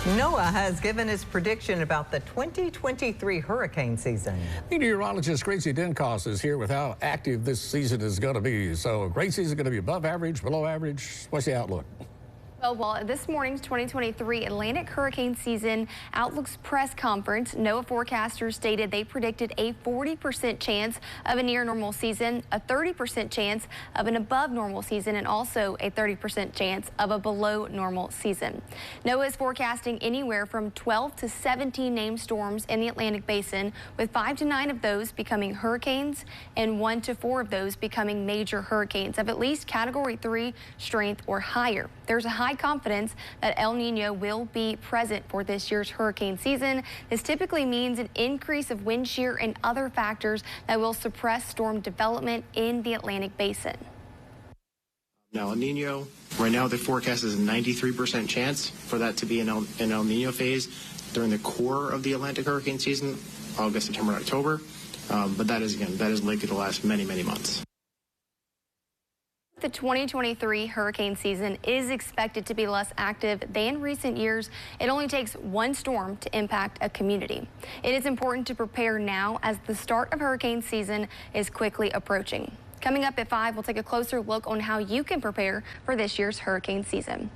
NOAA has given its prediction about the 2023 hurricane season. Meteorologist Gracie Denkoss is here with how active this season is going to be. So Gracie, is it going to be above average, below average? What's the outlook? Well, this morning's 2023 Atlantic hurricane season outlooks press conference, NOAA forecasters stated they predicted a 40% chance of a near normal season, a 30% chance of an above normal season, and also a 30% chance of a below normal season. NOAA is forecasting anywhere from 12 to 17 named storms in the Atlantic basin, with 5 to 9 of those becoming hurricanes and 1 to 4 of those becoming major hurricanes of at least Category 3 strength or higher. There's a high confidence that El Nino will be present for this year's hurricane season. This typically means an increase of wind shear and other factors that will suppress storm development in the Atlantic basin. Now, El Nino, right now the forecast is a 93% chance for that to be an El Nino phase during the core of the Atlantic hurricane season, August, September, October. But that is likely to last many, many months. The 2023 hurricane season is expected to be less active than recent years. It only takes one storm to impact a community. It is important to prepare now as the start of hurricane season is quickly approaching. Coming up at 5, we'll take a closer look on how you can prepare for this year's hurricane season.